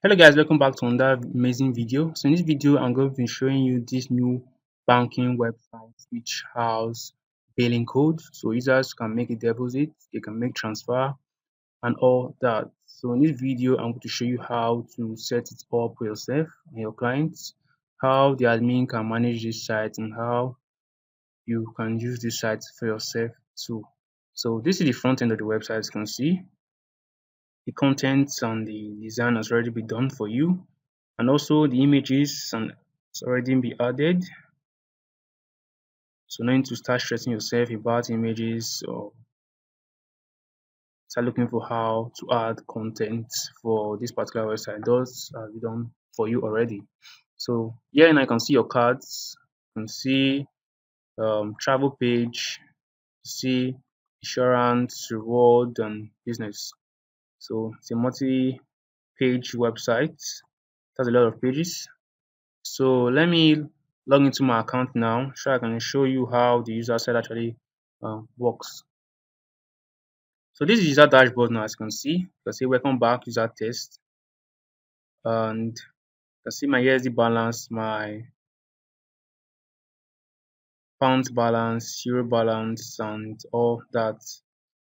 Hello guys, welcome back to another amazing video. So in this video, I'm going to be showing you this new banking website which has billing code. So users can make a deposit, they can make transfer and all that. So in this video, I'm going to show you how to set it up for yourself and your clients, how the admin can manage this site and how you can use this site for yourself too. So this is the front end of the website. As you can see, the contents and the design has already been done for you, and also the images and it's already been added, so no need to start stressing yourself about images or start looking for how to add content for this particular website. Those are done for you already. So here now you can see your cards, you can see travel page, see insurance, reward and business. So it's a multi-page website. It has a lot of pages. So let me log into my account now so I can show you how the user side actually works. So this is user dashboard now. As you can see, you can say welcome back user test, and you can see my USD balance, my pound balance, euro balance and all that.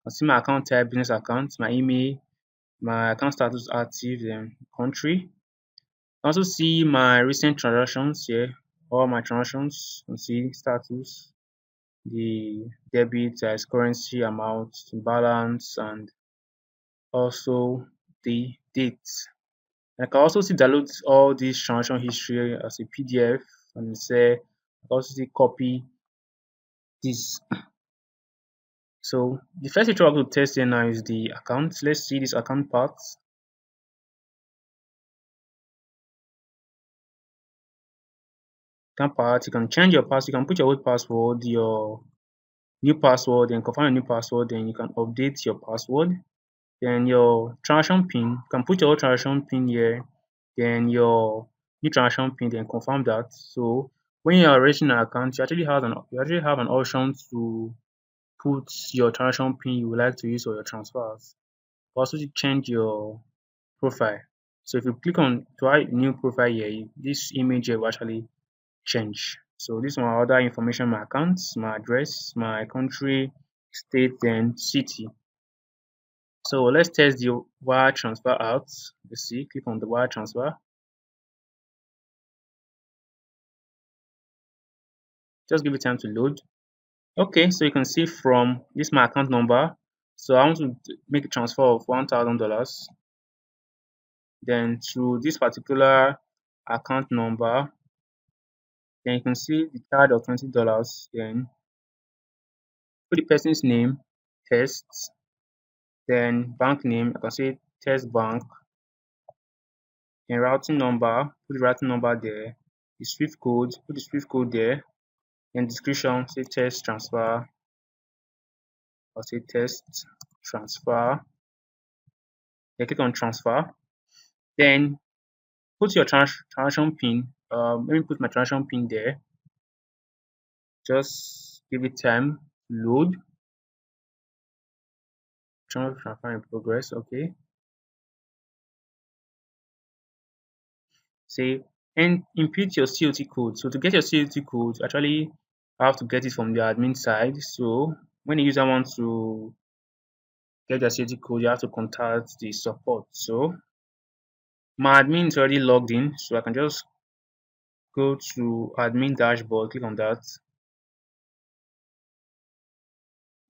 I see my account type, business account, my email, my account status active, then country. I also see my recent transactions here, all my transactions. You can see status, the debit as currency amount, balance and also the date. I can also see download all this transaction history as a PDF and say I can also see copy this. So the first feature I want to test here now is the account. Let's see this account part. Account part, you can change your password, you can put your old password, your new password, then confirm your new password, then you can update your password. Then your transaction pin, you can put your old transaction pin here, then your new transaction pin, then confirm that. So when you are registering an account, you actually have an option to put your transaction pin you would like to use for your transfers. Also to change your profile. So if you click on to add new profile here, this image here will actually change. So this is my other information, my accounts, my address, my country, state, and city. So let's test the wire transfer out. You see, click on the wire transfer. Just give it time to load. Okay, so you can see from this my account number. So I want to make a transfer of $1,000. Then through this particular account number, then you can see the charge of $20. Then put the person's name, test, then bank name. I can say test bank. Then routing number, put the routing number there. The Swift code, put the Swift code there. Then description, say test transfer, or say test transfer. Then click on transfer. Then put your transaction pin. Let me put my transaction pin there. Just give it time to load. Transfer in progress. Okay. Say and input your COT code. So to get your COT code, actually have to get it from the admin side. So when the user wants to get their COT code, you have to contact the support. So my admin is already logged in, so I can just go to admin dashboard, click on that,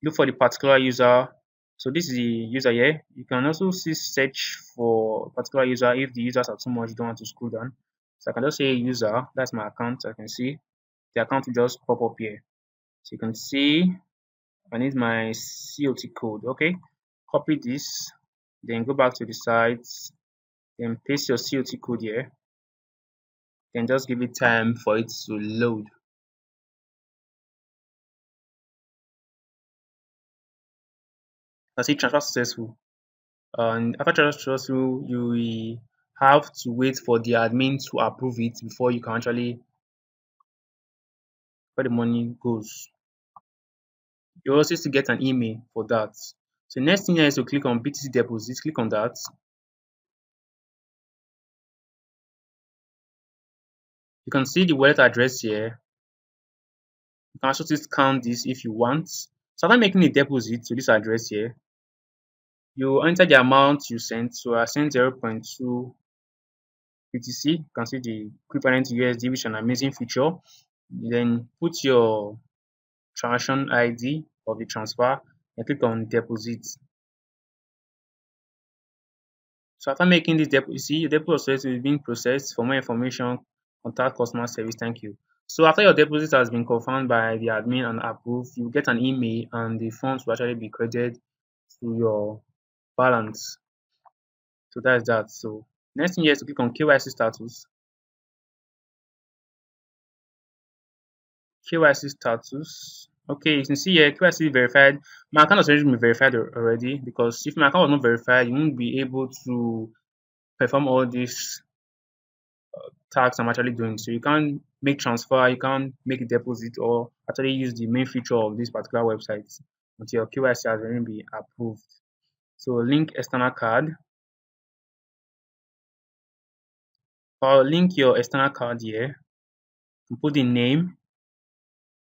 look for the particular user. So this is the user here. You can also see search for particular user if the users are too much, you don't want to scroll down. So I can just say user, that's my account. I can see the account will just pop up here. So you can see I need my COT code. Okay, copy this, then go back to the site, then paste your COT code here, then just give it time for it to load. I see transfer successful. And after transfer successful, you will have to wait for the admin to approve it before you can actually where the money goes. You also still get an email for that. So next thing here is to click on BTC deposit. Click on that. can see the wallet address here. You can also scan this if you want. So after making a deposit to this address here, you enter the amount you sent. So I sent 0.2 BTC. You can see the equivalent to USD, which is an amazing feature. Then put your transaction ID of the transfer and click on deposit. So after making this deposit, you see your deposit is being processed. For more information, contact customer service. Thank you. So after your deposit has been confirmed by the admin and approved, you get an email and the funds will actually be credited to your balance. So that's that. So next thing here is to click on KYC status. KYC status. Okay, you can see here KYC verified. My account has already been verified already, because if my account was not verified, you won't be able to perform all these tasks I'm actually doing. So you can't make transfer, you can't make a deposit, or actually use the main feature of this particular website until your KYC has already been approved. So link external card, or link your external card here. You put the name,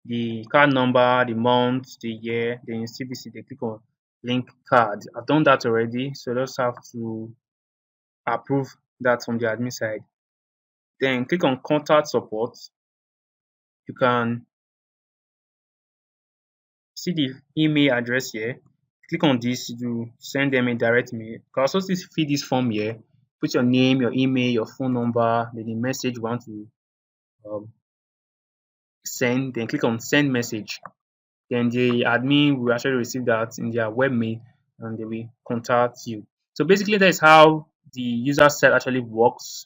the card number, the month, the year, then CVC, they click on link card. I've done that already, so just have to approve that from the admin side. Then click on contact support. You can see the email address here. Click on this to send them a direct mail. You can also fill this form here. Put your name, your email, your phone number, then the message you want to send. Then click on send message. Then the admin will actually receive that in their webmail and they will contact you. So basically, that is how the user side actually works.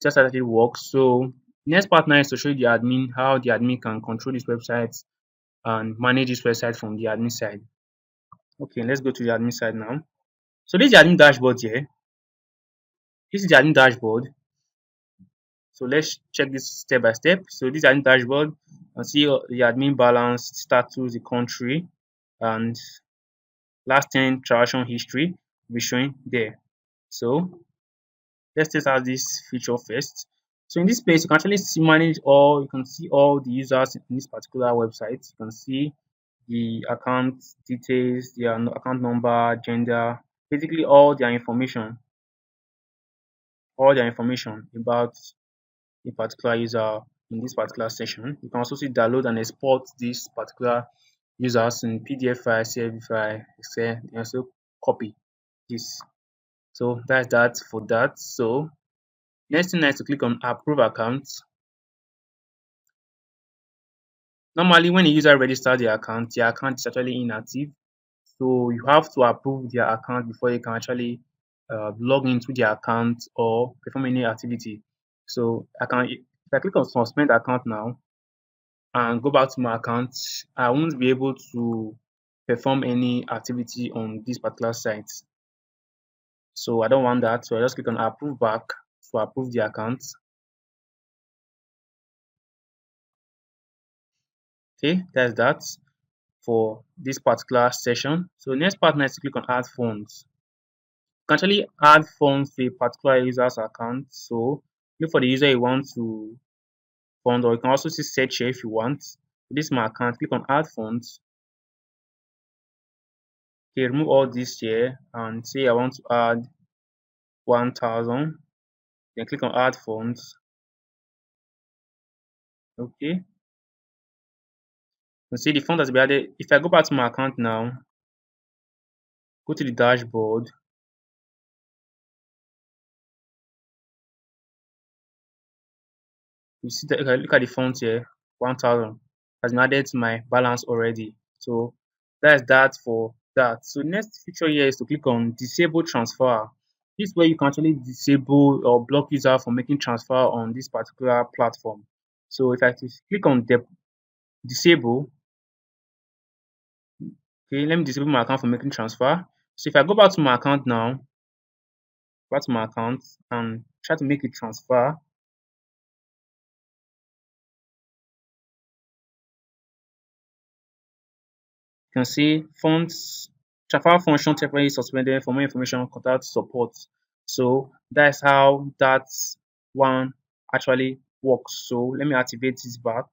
Just actually works. So next part now is to show you the admin, how the admin can control this website and manage this website from the admin side. Okay, let's go to the admin side now. So this is the admin dashboard here. This is the admin dashboard. So let's check this step by step. So this is the admin dashboard. And see the admin balance, status, the country, and last 10 transaction history will be showing there. So let's test out this feature first. So in this space, you can actually manage all, you can see all the users in this particular website. You can see the account details, their account number, gender, basically all their information about a particular user in this particular session. You can also see download and export this particular users in PDF file, CSV file, Excel, and also copy this. So that's that for that. So next thing is to click on approve account. Normally when a user registers their account is actually inactive. So you have to approve their account before you can actually log into their account or perform any activity. So if I click on suspend account now and go back to my account, I won't be able to perform any activity on this particular site. So I don't want that. So I just click on approve back to approve the account. Okay, that's that for this particular session. So next part now is to click on add funds. You can actually add funds to a particular user's account. So look for the user you want to fund, or you can also see search here if you want. This is my account. Click on add funds. Okay, remove all this here and say I want to add 1,000. Then click on add funds. Okay. You can see the fund has been added. If I go back to my account now, go to the dashboard. You see that, okay, look at the font here, 1,000 has been added to my balance already. So that's that for that. So next feature here is to click on disable transfer. This is where you can actually disable or block user from making transfer on this particular platform. So if I click on disable, okay, let me disable my account from making transfer. So if I go back to my account now, back to my account and try to make a transfer, you can see fonts transfer function temporarily suspended. For more information, contact support. So that's how that one actually works. So let me activate this back.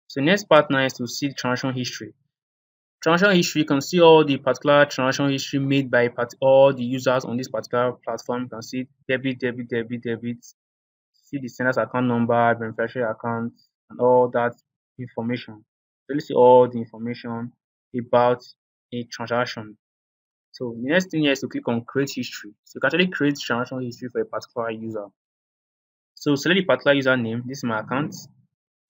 So next part now is to see the transaction history. Transaction history, you can see all the particular transaction history made by all the users on this particular platform. You can see debit, debit, debit, debit. See the sender's account number, beneficiary account, and all that information. So let's see all the information about a transaction. So the next thing here is to click on create history. So you can actually create transaction history for a particular user. So select the particular username. This is my account.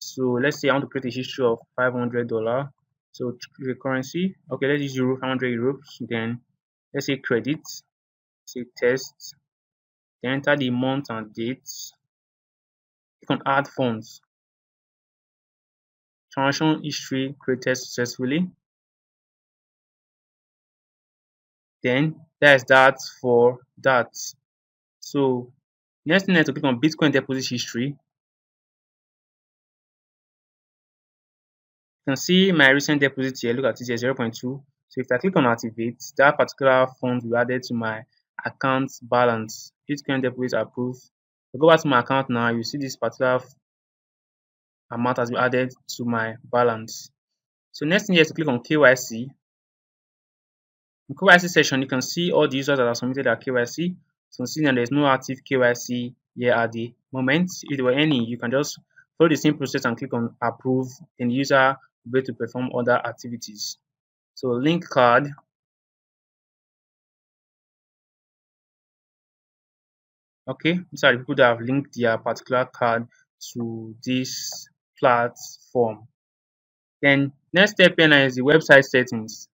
So let's say I want to create a history of $500. So choose the currency. Okay, let's use euro, 500 euros. Then let's say credit, say test. Then enter the month and date. You can add funds. Transaction history created successfully. Then that is that for that. So next thing is to click on Bitcoin deposit history. You can see my recent deposit here. Look at it here, 0.2. So if I click on activate, that particular fund will be added to my account balance. Bitcoin deposit approved. I go back to my account now, you see this particular amount has been added to my balance. So next thing here is to click on KYC. In KYC section, you can see all the users that have submitted their KYC. So see that there is no active KYC here at the moment. If there were any, you can just follow the same process and click on approve, then the user will be able to perform other activities. So link card. Okay, these are the people that have linked their particular card to this platform. Then next step here now is the website settings.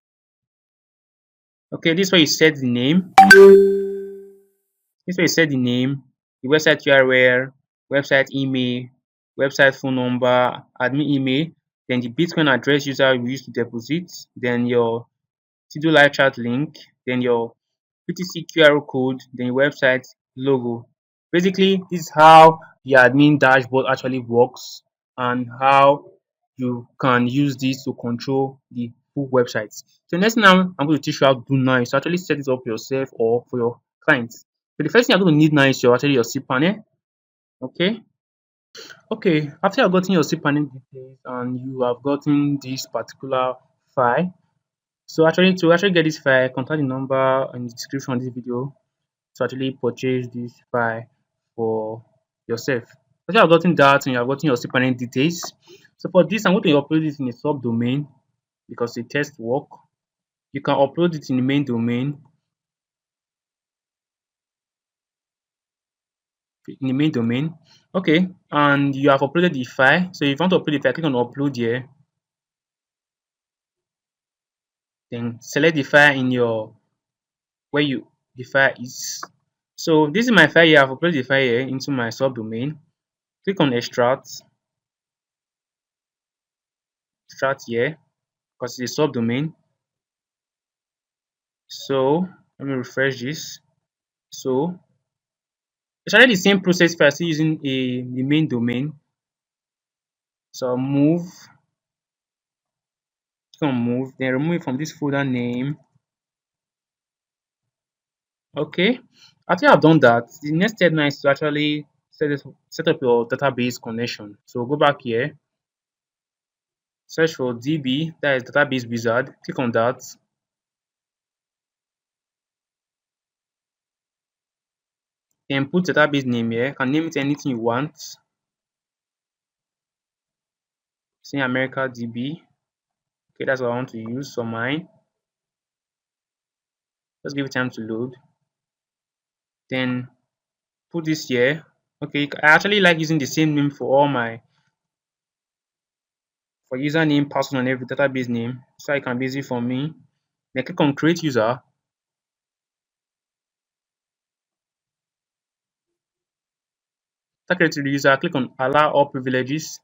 Okay, this is where you set the name. This is where you set the name, the website URL, website email, website phone number, admin email, then the Bitcoin address user will use to deposit, then your Tido live chat link, then your BTC QR code, then your website logo. Basically, this is how the admin dashboard actually works and how you can use this to control the full websites. So next thing I'm going to teach you how to do now is to actually set it up yourself or for your clients. So the first thing you're going to need now is your cPanel. Okay. Okay. After you've gotten your cPanel details and you have gotten this particular file, so actually to actually get this file, contact the number in the description of this video to actually purchase this file for yourself. After you have gotten that and you have gotten your cPanel details, so for this I'm going to upload this in a subdomain because the test work. You can upload it in the main domain. Okay, and you have uploaded the file. So if you want to upload the file, click on upload here. Then select the file in your where you the file is. So this is my file here. I've uploaded the file here into my subdomain. Click on extract here because it's a subdomain. So let me refresh this. So it's actually the same process if I still using the main domain. So move, then remove it from this folder name. Okay. After you have done that, the next step now is to actually set up your database connection. So go back here, search for DB, that is database wizard. Click on that. Then put database name here. You can name it anything you want. Say America DB. Okay, that's what I want to use for mine. Just give it time to load. Then put this here. Okay, I actually like using the same name for all my for username, password, and every database name, so it can be easy for me. Then click on create user. After creating the user, click on allow all privileges.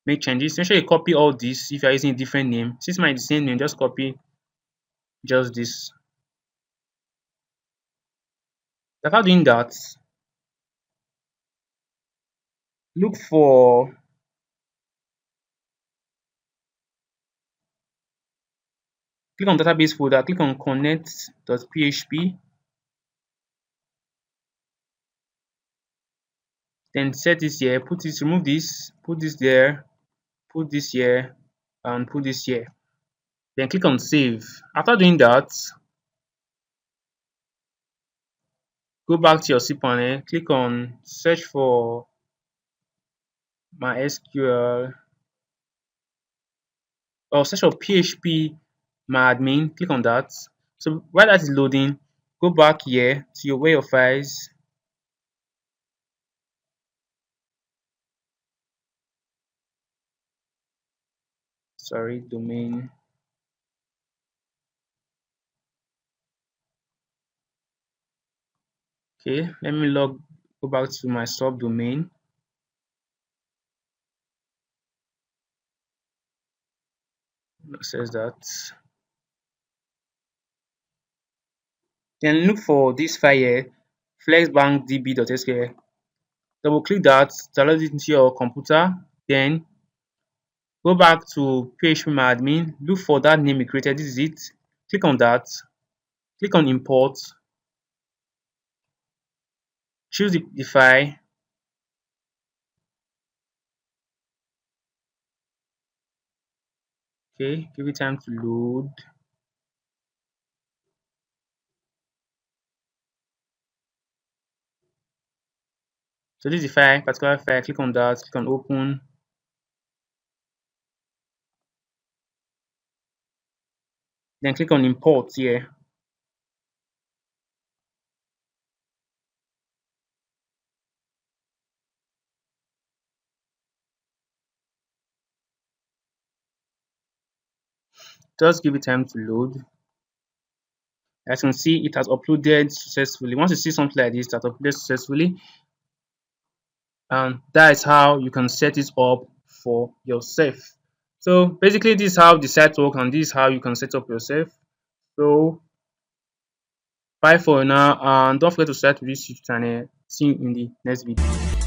Make changes. Make sure you copy all this if you're using a different name. Since mine is the same name, just copy just this. After doing that, look for Click on database folder, click on connect.php, then set this here, put this, remove this, put this there, put this here, and put this here. Then click on save. After doing that, go back to your cPanel, click on search for MySQL or search for PHP myadmin, click on that. So while that is loading, go back here to your where your files, sorry, domain. Okay, let me go back to my subdomain. Says that. Then look for this file here, flexbankdb.sql. Double click that, download it into your computer. Then go back to phpMyAdmin, look for that name you created. This is it. Click on that. Click on import. Choose the file. Okay, give it time to load. So this is the file, particular file. Click on that. Click on open. Then click on import here. Just give it time to load. As you can see, it has uploaded successfully. Once you see something like this that uploaded successfully, and that is how you can set it up for yourself. So basically, this is how the site works, and this is how you can set up yourself. So bye for now, and don't forget to subscribe to this YouTube channel. See you in the next video.